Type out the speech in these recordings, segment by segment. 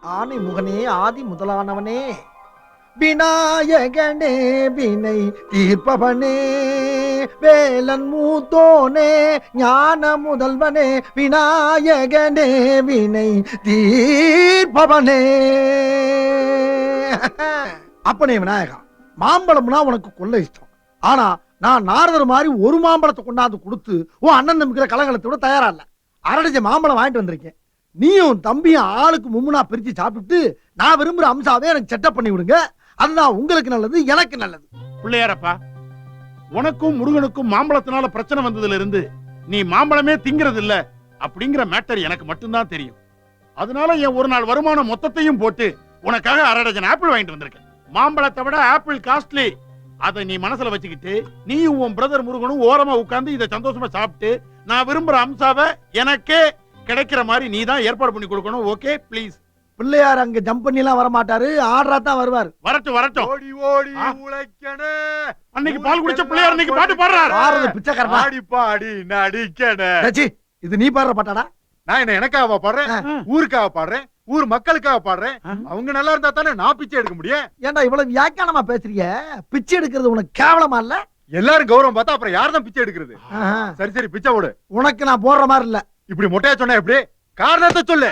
ஆனை முகனே ஆதி முதலானவனே, விநாயகனே வினை தீர்ப்பவனே, வேலன் மூத்தோனே ஞான முதல்வனே, விநாயகனே வினை தீர்ப்பவனே. அப்பனே விநாயகா, மாம்பழம்னா உனக்கு கொள்ள இஷ்டம். ஆனா நான் நாரதர் மாதிரி ஒரு மாம்பழத்தை கொண்டாந்து கொடுத்து உன் அண்ணன் தம்பிக்கிற கலகலத்தோட தயாரா இல்ல. அரடிச்ச மாம்பழம் வாங்கிட்டு வந்திருக்கேன். நீயும் தம்பியும் ஆளுக்கு மும்முனா பிரிச்சு சாப்பிட்டு நான் விரும்புற அம்சாவே எனக்கு செட்டப் பண்ணி விடுங்க. அதுதான் உங்களுக்கு நல்லது, எனக்கு நல்லது. பிள்ளையாரப்பா, உனக்கும் முருகனுக்கும் மாம்பழத்தினால பிரச்சனை வந்ததுல இருந்து நீ மாம்பழமே திங்கிறது இல்ல அப்படிங்கிற மேட்டர் எனக்கு மட்டும்தான் தெரியும். அதனால என் ஒரு நாள் வருமானம் மொத்தத்தையும் போட்டு உனக்காக 1/2 டஜன் ஆப்பிள் வாங்கிட்டு வந்திருக்கேன். மாம்பழத்தை விட ஆப்பிள் காஸ்ட்லி. அதை நீ மனசுல வச்சுக்கிட்டு நீயும் உன் பிரதர் முருகனும் ஓரமா உட்கார்ந்து இதை சந்தோஷமா சாப்பிட்டு நான் விரும்புற அம்சாவை எனக்கே கிடைக்கிற மாதிரி நீ தான் ஏற்பாடு பண்ணி கொடுக்கணும். Okay please. பிள்ளையார் அங்க ஜம்ப் பண்ணி எல்லாம் வர மாட்டாரு, ஆர்டரா தான் வருவார். வரட்டும் வரட்டும். ஓடி ஓடி உழைக்கணே. அன்னைக்கு பால் குடிச்ச பிள்ளையார் இன்னைக்கு பாட்டு பாடுறாரு. பாரத பிச்சைக்காரனா? ஆடி பாடி நடிக்கணே. டச்சி, இது நீ பாடுற பாட்டாடா? நான் என்ன எனக்காக பாடுறேன், ஊருக்காக பாடுறேன், ஊர் மக்களுக்காக பாடுறேன். அவங்க நல்லா இருந்தா தானே நான் பிச்சை எடுக்க முடியும். ஏன்டா இவ்வளவு வியாக்கியானமா பேசுறீங்க? பிச்சை எடுக்கிறது உனக்கு கேவலமா இல்ல? எல்லாரும் கௌரவம் பார்த்தா அப்புறம் யார் தான் பிச்சை எடுக்கிறது? சரி சரி பிச்சை போடு. உனக்கு நான் போடுற மாதிரி இல்ல. இப்படி மொட்டையா சொன்னா எப்படி? காரணத்தை சொல்லு.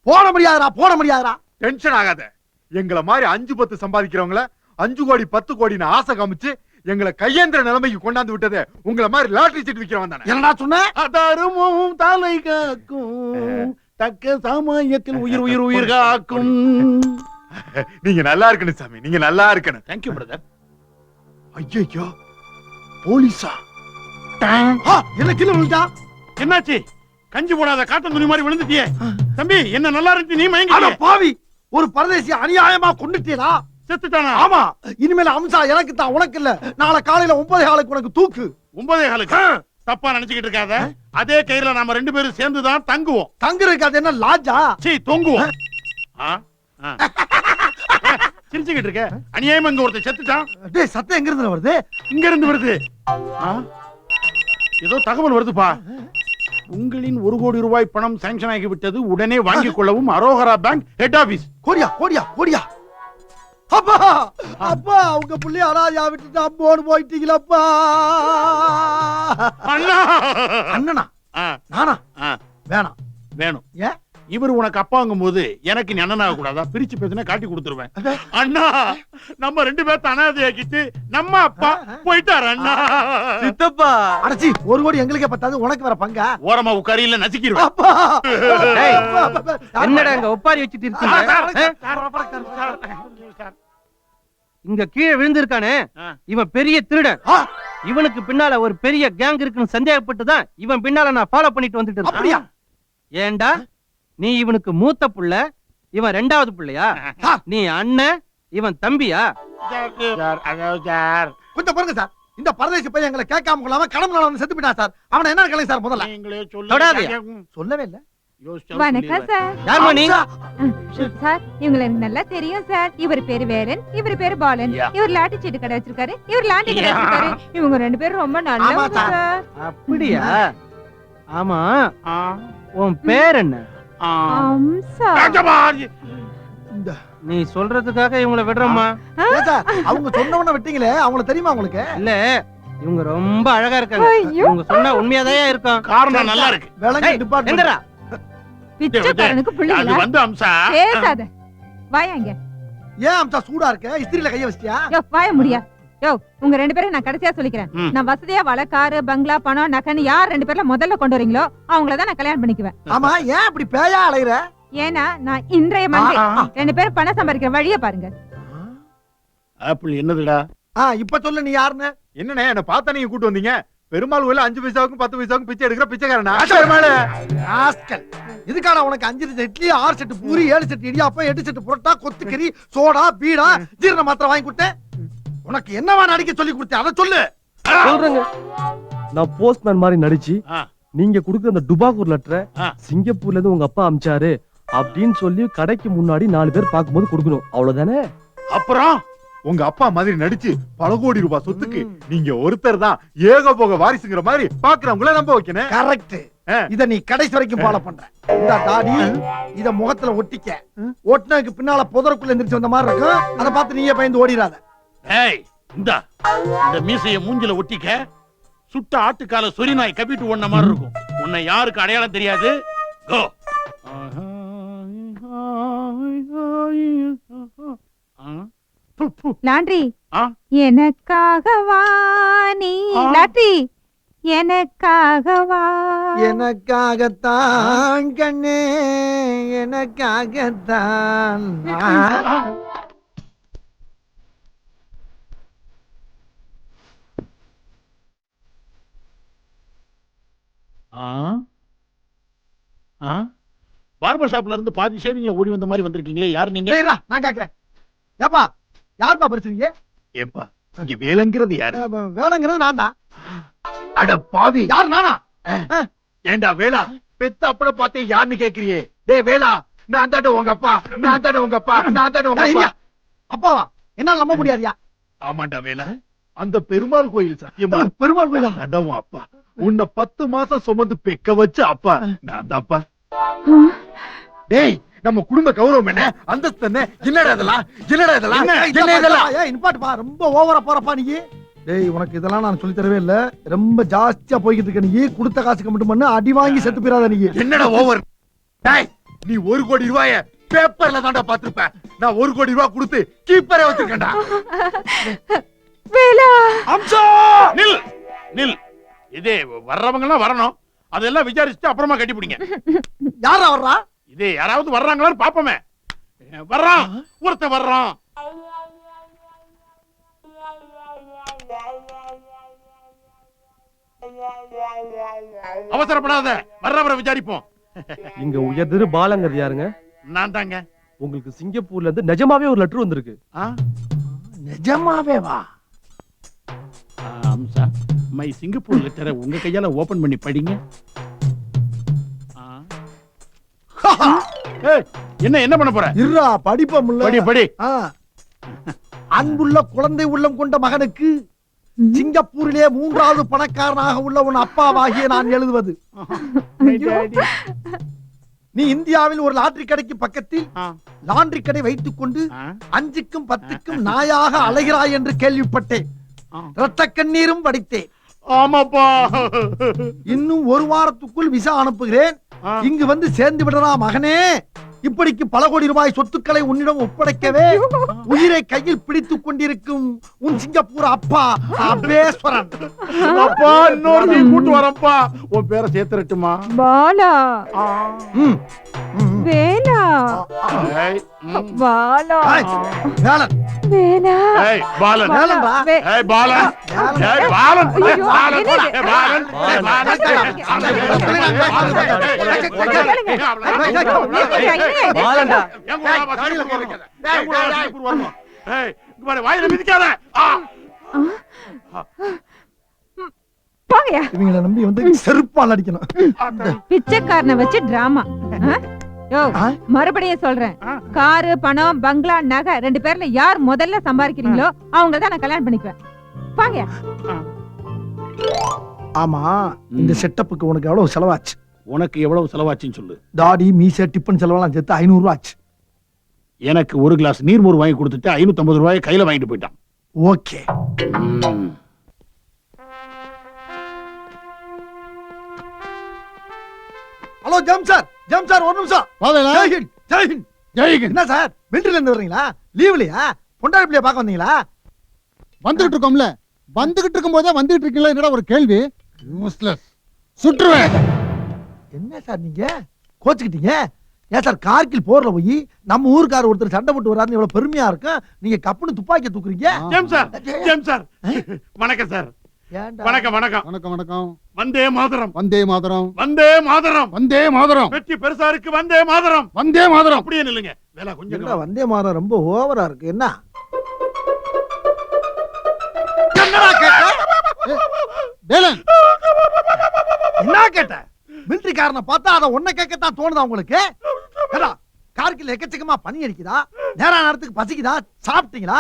போட முடியாதுடா, போட முடியாதுடா. டென்ஷன் ஆகாத. எங்களை மாதிரி 5-10 சம்பாதிக்கிறவங்கள 5 கோடி 10 கோடின்னு ஆசை காமிச்சு எங்களை கையேந்திர நிலைமைக்கு கொண்டாந்து விட்டது உங்களை மாதிரி லாட்டரி சீட் விக்கிறவன் தானே. என்னடா சொன்ன? அதருமும் தலை காக்கும், தக்க சமயத்தில் உயிர் உயிர் உயிர் காக்கும். நீங்க நல்லா இருக்கணும் சாமி, நீங்க நல்லா இருக்கணும். Thank you brother. ஐயோ போலீஸா? என்ன கீழே விழுந்தா? என்னாச்சு? கஞ்சி போடாத காட்டன் துணி மாதிரி விழுந்துட்டியே. தம்பி என்ன நல்லா இருந்துச்சு, நீ அட மயங்கி பாவி, ஒரு பரதேசி அநியாயமா கொண்டுட்டீரா? செத்துட்டானா? ஆமா, இனிமேல் அம்சா எனக்கு தான், உனக்கு இல்ல. நாளை காலையில 9:15 உனக்கு தூக்கு. 9:15 தப்பா நினைச்சுக்கிட்டு இருக்காத. அதே கயிறுல நாம 2 பேரும் சேர்ந்து தான் தங்குவோம். தங்குறதுக்கு அது என்ன லாட்ஜா? சீ தொங்குவோம். சிரிச்சுக்கிட்டு இருக்க. அநியாயமா இங்க ஒருத்தன் செத்துட்டான். டேய், சத்தம் எங்க இருந்து வருது? இங்க இருந்து வருது. ஏதோ தகவல் வருதுப்பா. உங்களின் 1 கோடி ரூபாய் பணம் சாங்ஷன் ஆகிவிட்டது, உடனே வாங்கிக் கொள்ளவும். அரோகரா பேங்க் ஹெட் ஆபீஸ். கோடியா கோடியா கோடியா. அப்பா அப்பா, உங்க புள்ளி அராஜா விட்டு அம்போடு போயிட்டீங்களப்பா. அண்ணா. அண்ணனா? நானா? வேணாம். வேணும். ஏன்? இவர் உனக்கு அப்பாங்கும் போது எனக்கு நீ அண்ணனாக கூடாதா? பிரிச்சு பேசினா காட்டி கொடுத்துருவேன். அண்ணா, நம்ம 2 பேர்த்த அனாதையாக்கிட்டு நம்ம அப்பா போயிட்டாரு. அண்ணா சித்தப்பா. அடச்சி, 1 கோடி எங்களுக்கே பத்தாது, உனக்கு வர பங்கா? ஓரமா உட்காரியில நசுக்கிடுவேன். அப்பா. என்னடா இங்க ஒப்பாரி வச்சிட்டு இருக்கீங்க? இங்க கீழே விழுந்திருக்கானே, இவன் பெரிய திருடன். இவனுக்கு பின்னால ஒரு பெரிய கேங் இருக்குன்னு சந்தேகப்பட்டுதான் இவன் பின்னால நான் ஃபாலோ பண்ணிட்டு வந்துட்டு இருக்கேன். அப்படியா? ஏண்டா, நீ இவனுக்கு மூத்த புள்ள, இவன் 2வது புள்ளையா? நீ அண்ணன், இவன் தம்பியா? கொஞ்சம் பாருங்க சார், இந்த பரதேசி பையன் எங்களை கேட்காம கொள்ளாம கடமை வந்து செத்து போயிட்டான் சார். அவனை என்ன கலை சார்? முதல்ல தொடாதீங்க. சொல்லவே இல்ல. வணக்கம் சார். யாருமா நீ? சார், இவங்களை எனக்கு நல்லா தெரியும் சார். இவர் பேரு வேலன், இவர் பேரு பாலன். இவர் லாட்டி சீட்டு கடை வச்சிருக்காரு, இவர் லாண்டி கடை வச்சிருக்காரு. இவங்க 2 பேரும் ரொம்ப நல்லவங்க சார். அப்படியா? ஆமா, உன் பேர் என்ன? அம்சா. நீ சொல்றதுக்காக இவங்களை விடுறோமா? அவங்க சொன்னவன விட்டீங்களே, அவங்கள தெரியுமா உங்களுக்கு? இல்ல, இவங்க ரொம்ப அழகா இருக்காங்க. இவங்க சொன்னா உண்மையாதான் இருக்கும். காரணம் நல்லா இருக்கு. விலங்கு டிபார்ட்மெண்ட். பிச்சைக்காரனுக்கு அது பிள்ளைங்களா? வந்து அம்சா. பேசாத. வாயாங்க. ஏன் அம்சா சூடா இருக்க? இஸ்திரியில கைய வச்சிட்டியா? யோ, வாய முடியா. யோ, உங்க 2 பேரும் நான் கடைசியா சொல்லிக்கிறேன். நான் வசதியா வள, காரு, பங்களா, பணம், நகன்னு யார் 2 பேர்ல முதல்ல கொண்டு வரீங்களோ அவங்கள தான் நான் கல்யாணம் பண்ணிக்குவேன். ஆமா, ஏன் இப்படி பேயா அலையற? ஏன்னா நான் இன்றைய மந்திரி. 2 பேரும் பணம் சம்பாதிக்கிற வழிய பாருங்க. ஆப்பிள் என்னதுடா? இப்ப சொல்லு, நீ யாருன்னு? என்னண்ணே என்ன பார்த்தா நீங்க கூட்டு வந்தீங்க? பெருமாள் கோயில 5 பைசாவுக்கும் 10 பைசாவுக்கும் பிச்சை எடுக்கிற பிச்சைக்காரனா? இதுக்கான உனக்கு 5 set idli, 6 set puri, 7 set idiyappam, 8 set parotta, கொத்துக்கறி, சோடா, பீடா, ஜீரண மாத்திரை வாங்கி கொடுத்தேன். உனக்கு என்னவா நடிக்க சொல்லி கொடுத்தேன், அதை சொல்லு. சொல்றேங்க. நான் போஸ்ட்மேன் மாதிரி நடிச்சு நீங்க குடுக்குற அந்த டுபாகூர் லெட்டரை சிங்கப்பூர்ல இருந்து உங்க அப்பா அமிச்சாரு அப்படின்னு சொல்லி கடைக்கு முன்னாடி 4 பேர் பார்க்கும்போது கொடுக்கணும். அவ்வளவுதானே? அப்புறம் உங்க அப்பா மாதிரி நடிச்சு பல கோடி ரூபாய் சொத்துக்கு நீங்க ஒருத்தர் தான் ஏக போக வாரிசுங்கிற மாதிரி பாக்குறவங்கள நம்ப வைக்கணும். கரெக்ட். இத நீ கடைசி வரைக்கும் ஃபாலோ பண்ற. இந்த தாடி இத முகத்துல ஒட்டிக்க. ஒட்டினதுக்கு பின்னால புதருக்குள்ள எந்திரிச்சு வந்த மாதிரி இருக்கும். அதை பார்த்து நீயே பயந்து ஓடிடாத. ஏய் இந்த மீசைய மூஞ்சில ஒட்டிக்க. சுட்ட ஆட்டுக்கால சொறி நாய் கப்பிட்டு ஓடுன மாதிரி இருக்கும். உன்னை யாருக்கு அடையாளம் தெரியாது. கோ. லாண்ட்ரி ஆ? எனக்காகவா நீ ஆ? லாண்ட்ரி எனக்காகவா எனக்காகத்தான் கண்ணே எனக்காகத்தான் பார்பர் ஷாப்ல இருந்து பாதி ஷேவிங்ல ஓடி வந்த மாதிரி வந்திருக்கீங்களே, யார் நீங்க? டேய், நான் கேக்குறேன். ஏப்பா யாருப்பா படிச்சீங்க? ஏப்பா இங்க வேலைங்கிறது யாரு? வேலைங்கிறது நான் தான். அட பாவி, யார் நானா? ஏண்டா வேலா பெத்த அப்பட பார்த்தே யாருன்னு கேக்குறியே? டேய் வேலா, நான் தாண்ட உங்க அப்பா, நான் தாண்ட உங்க அப்பா, நான் தாண்ட உங்க அப்பா. அப்பாவா? என்னால நம்ப முடியாதியா? ஆமாண்டா வேலா, அந்த பெருமாள் கோயில் சத்தியமா பெருமாள் கோயிலா? அடவும் அப்பா, உன்னை 10 மாசம் சுமந்து பெக்க வச்ச அப்பா நான் தான்ப்பா. டேய் நம்ம குடும்ப கௌரவம் என்ன, அந்தஸ்து என்ன? என்னடா இதெல்லாம், என்னடா இதெல்லாம், என்ன இதெல்லாம்? ஏய் நிப்பாட்டுப்பா, ரொம்ப ஓவரா போறப்பா நீ. டேய் உனக்கு இதெல்லாம் நான் சொல்லி தரவே இல்ல. ரொம்ப ஜாஸ்தியா போய்கிட்டு இருக்க நீ. கொடுத்த காசுக்கு மட்டும் பண்ணு, அடி வாங்கி செத்து போயிடாத நீ. என்னடா ஓவர்? டேய் நீ 1 கோடி ரூபாய பேப்பர்ல தான்டா பாத்துருப்ப. நான் 1 கோடி ரூபாய் கொடுத்து கீப்பரே வச்சிருக்கேன்டா. வேலா அம்சா நில் நில். இதே வர்றவங்க எல்லாம் வரணும். அதெல்லாம் விசாரிச்சுட்டு அப்புறமா கட்டி பிடிங்க. யாரா வர்றா? இதே யாராவது வர்றாங்களான்னு பாப்போமே. வர்றான், ஒருத்தன் வர்றான். அவசரப்படாத, வர்றவரை விசாரிப்போம். இங்க உயர்திரு பாலங்கிறது யாருங்க? நான் தாங்க. உங்களுக்கு சிங்கப்பூர்ல இருந்து நிஜமாவே ஒரு லெட்டர் வந்திருக்கு. நிஜமாவே வா? அம்சா, மை சிங்கப்பூர் லெட்டரை உங்க கையால ஓபன் பண்ணி படிங்க. ஏய், என்ன பண்ண போற? இருடா படிப்பமுல்ல. படி படி. அன்புள்ள குழந்தை உள்ளம் கொண்ட மகனுக்கு சிங்கப்பூரிலே 3வது பணக்காரனாக உள்ள உன் அப்பாவாகிய நான் எழுதுவது. நீ இந்தியாவில் ஒரு லாட்டரி கடைக்கு பக்கத்தில் லாண்டரி கடை வைத்துக் கொண்டு 5க்கும் 10க்கும் நாயாக அலைகிறாய் என்று கேள்விப்பட்டேன். ரத்த கண்ணீரும் வடித்தேன். ஆமாப்பா. இன்னும் 1 வாரத்துக்குள் விசா அனுப்புகிறேன். இங்கு வந்து சேர்ந்து விடறா மகனே. இப்படிக்கு பல கோடி ரூபாய் சொத்துக்களை உன்னிடம் ஒப்படைக்கவே உயிரை கையில் பிடித்துக் கொண்டிருக்கும் உன் சிங்கப்பூர் அப்பா அபேஸ்வரன். அப்பா இன்னொரு கூட்டு வரப்பா. உன் பேரை சேர்த்துறட்டுமா? பாலா ம், ம். வேலா ஏய், பாலா ஏய், வேலன். வேலா ஏய், பாலன். வேலன்டா. ஏய், பாலன். ஏய், பாலன். ஏய், பாலன். ஏய், பாலன். ஏய், பாலன். பாலன்டா. வாயில மிதிக்காத. போங்கயா. இவங்களை நம்பி வந்து செருப்பால் அடிக்கணும். பிச்சைக்காரனை வச்சு டிராமா. யோ மறுபடியும் சொல்றேன், காரு பணம் பங்களா நகை 2 பேர்ல யார் முதல்ல சம்பாதிக்கிறீங்களோ அவங்க தான் நான் கல்யாணம் பண்ணிக்குவேன். போங்கயா. ஆமா, இந்த செட்டப்புக்கு உனக்கு எவ்வளவு செலவாச்சு? உனக்கு எவ்வளவு செலவாச்சுன்னு சொல்லு. தாடி மீசை டிப்பன் செலவெல்லாம் சேர்த்து 500 ரூபாய் ஆச்சு. எனக்கு 1 கிளாஸ் நீர்மோர் வாங்கி கொடுத்துட்டு 550 ரூபாய் கையில வாங்கிட்டு போயிட்டான். ஓகே. ஹலோ ஜம் சார், ஜம் சார், ஒரு நிமிஷம். ஜெய் ஹிந்த், ஜெய் ஹிந்த். ஜெய் ஹிந்த். என்ன சார் மிலிட்டரில இருந்து வர்றீங்களா? லீவ்லயா? பொண்டாட்டி பிள்ளைய பார்க்க வந்தீங்களா? வந்துகிட்டு இருக்கோம்ல, வந்துகிட்டு இருக்கும் போதே வந்துகிட்டு இருக்கீங்களா? என்னடா ஒரு கேள்வி? யூஸ்லெஸ். சுற்றுவேன். என்ன சார் நீங்க கோச்சுக்கிட்டீங்க? ஏன் சார் கார்கில் போர்ல போய் நம்ம ஊருக்கார ஒருத்தர் சண்டை போட்டு வராருன்னு இவ்வளவு பெருமையா இருக்கும், நீங்க கப்புன்னு துப்பாக்கி தூக்குறீங்க? Gem sir, gem sir. வணக்கம் சார். ஏன்டா? வணக்கம் வணக்கம். வணக்கம் வணக்கம். வந்தே மாதரம். வந்தே மாதரம். வந்தே மாதரம். வந்தே மாதரம். வெற்றி பெருசா இருக்கு. வந்தே மாதரம். வந்தே மாதரம். அப்படியே நில்லுங்க. வேலை கொஞ்சம் என்னடா வந்தே மாதரம் ரொம்ப ஓவரா இருக்கு. என்ன என்னடா கேட்ட? வேலன். என்ன கேட்ட? மிலிட்டரி காரனை பார்த்தா அதை ஒன்ன கேட்கத்தான் தோணுதா உங்களுக்கு? ஏடா கார்கில் எக்கச்சக்கமா பனி அடிக்குதா? நேரா நேரத்துக்கு பசிக்குதா? சாப்பிட்டீங்களா?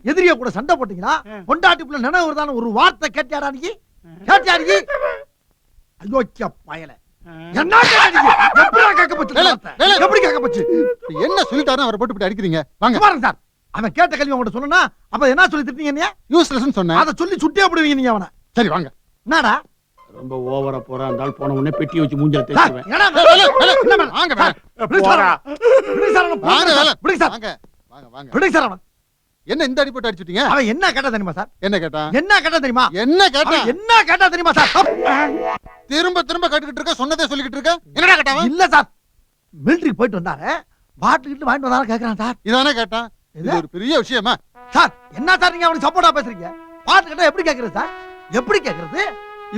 எதிரிய கூட சண்டை போட்டீங்களா? பொண்டாட்டி புள்ள நினைவு வருதான்னு ஒரு வார்த்தை கேட்டியாடா நீ? கேட்டியா நீ? அயோக்கிய பயல. என்ன கேட்ட நீங்க? எப்படிடா கேட்க போச்சு வேலை, வார்த்தை? வேலை. எப்படி கேட்க போச்சு? என்ன சொல்லிட்டாருன்னு அவரை போட்டு இப்படி அடிக்கிறீங்க வாங்க பாருங்க சார், அவன் கேட்ட கேள்வி உங்கள்ட்ட சொன்னா அப்ப என்ன சொல்லி திட்டீங்க நீங்க? யூஸ்லெஸ் சொன்னேன் அதை சொல்லி சுட்டியே போடுவீங்க நீங்க அவனை. சரி வாங்க என்னடா ரொம்ப ஓவரா போறா இருந்தால் போன உடனே பெட்டி வச்சு மூஞ்சல சார், தேய்ச்சுவேன். என்னடா வேலை, வேலை, என்ன மேடம்? வாங்க வேலை. பிடிங்க சார் போடா. அவனை. பிடிங்க சார் அவனை. வாங்க வேலை. பிடிங்க சார். வாங்க வாங்க வாங்க பிடிங்க சார் அவனை. என்ன இந்த அடி போட்டு அடிச்சுட்டீங்க அவன் என்ன கேட்டா தெரியுமா சார்? என்ன கேட்டா என்ன கேட்டா தெரியுமா? என்ன கேட்டா அவன் என்ன கேட்டா தெரியுமா சார்? திரும்ப திரும்ப கேட்டுக்கிட்டு இருக்க சொன்னதே சொல்லிக்கிட்டு இருக்க என்னடா கேட்டாவன் இல்ல சார், மிலிட்டரிக்கு போயிட்டு வந்தாரு, பாட்டில் கிட்ட வாங்கிட்டு வந்தாரு கேக்குறான் சார். இதானே கேட்டான் இது இது? ஒரு பெரிய விஷயமா சார் என்ன சார் நீங்க அவனுக்கு சப்போர்ட்டா பேசுறீங்க? பாட்டு கேட்டா எப்படி கேக்குறது சார்? எப்படி கேக்குறது?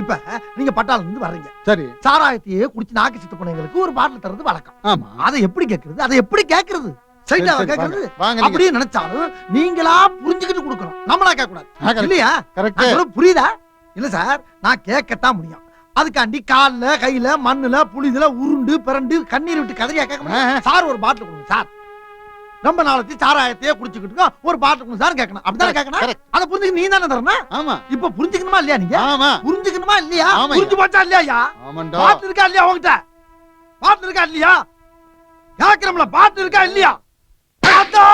இப்ப நீங்க பட்டாளம் இருந்து வர்றீங்க, சரி சாராயத்தையே குடிச்சு நாக்கு சித்து போனவங்களுக்கு ஒரு பாட்டில் தர்றது வழக்கம். ஆமா அதை எப்படி கேக்குறது? அதை எப்படி கேக்குறது? சைடா சரி, கேக்குறது? வாங்க நீங்க அப்படியே நினைச்சாலும் நீங்களா புரிஞ்சுக்கிட்டு கொடுக்கணும், நம்மளா கேட்க கூடாது. correct. இல்லையா? கரெக்ட் நான் சொல்றது புரியுதா? இல்ல சார், நான் கேட்கத்தான் முடியும். அதுக்காண்டி கால்ல கையில மண்ணுல புளிதுல உருண்டு பிறண்டு கண்ணீர் விட்டு கதறியா கேட்க முடியும்? சார் ஒரு பாட்டில் கொடுங்க சார், ரொம்ப நாளைக்கு சாராயத்தையே குடிச்சுக்கிட்டு ஒரு பாட்டில் கொடுங்க சார் கேட்கணும். அப்படிதான் கேட்கணும். correct. அதை புரிஞ்சுக்க நீ தானே தரணும். ஆமா இப்ப புரிஞ்சுக்கணுமா இல்லையா? நீங்க ஆமா புரிஞ்சுக்கணுமா இல்லையா? ஆமாய்யா. புரிஞ்சு போச்சா இல்லையா? ஆமாண்டா பாட்டு இருக்கா இல்லையா உங்ககிட்ட? பாட்டு இருக்கா இல்லையா? கேட்கிறோம்ல, பாட்டு இருக்கா இல்லையா? தாத்தா!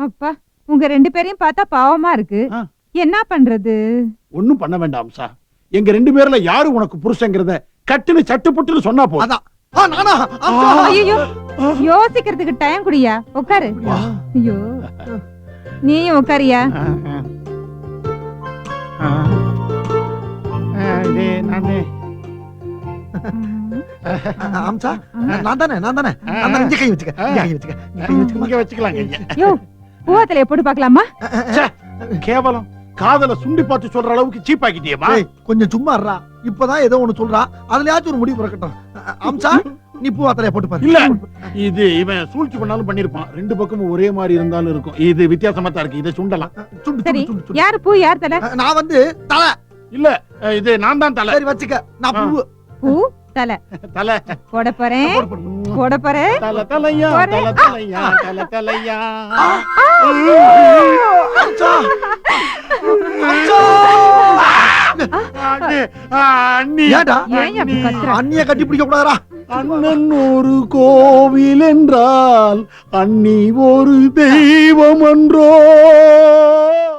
அப்பா உங்க ரெண்டு பேரையும் பார்த்தா பாவமா இருக்கு. ஆ. என்ன பண்றது? ஒண்ணும் பண்ண வேண்டாம் சார். எங்க 2 பேர்ல யாரு உனக்கு புருஷங்கிறத கட்டுன்னு சட்டுப்புட்டுன்னு சொன்னா போதும். அதான். நானா? ஐயோ யோசிக்கிறதுக்கு டைம் குடியா, உட்காரு. ஐயோ நீயும் உட்காரியா. அம்சா, நான் தானே இங்க கை வச்சுக்க, இங்க கை வச்சுக்க, இங்க கை வச்சுக்க. இங்க வச்சுக்கலாம் கைய. யோ பூவத்திலைய போட்டு பார்க்கலாமா? கேவலம் காதல சுண்டி பார்த்து சொல்ற அளவுக்கு சீப் ஆக்கிட்டியேமா. ஏய், கொஞ்சம் சும்மா இருடா. இப்பதான் ஏதோ ஒண்ணு சொல்றா, அதுலயாச்சும் ஒரு முடிவு பிறக்கட்டும். அம்சா, நீ பூவாத்தலைய போட்டு பாரு. இல்ல, இது இவன் சூழ்ச்சி பண்ணாலும் பண்ணிருப்பான். 2 பக்கமும் ஒரே மாதிரி இருந்தாலும் இருக்கும். இது வித்தியாசமா தான் இருக்கு. இதை சுண்டலாம். சுண்டு, சரி சுண்டு, சுண்டு, சுண்டு. யாரு பூ யார் தலை? நான் வந்து தலை. இல்ல, இது நான் தான் தலை. சரி வச்சுக்க, நான் பூ. பூ தலை தலை போட போறேன், போடு, போடு, போடு. போட போறேன். தலை தலையா ஒரு- தலை தலையா தலை தலையா. அம்சா! அம்சா! அண்ணி ஏன்டா? ஏன் அப்படி கத்துற? அண்ணிய கட்டி பிடிக்க கூடாதா? அண்ணன் ஒரு கோவில் என்றால் அண்ணி ஒரு தெய்வம் என்றோ.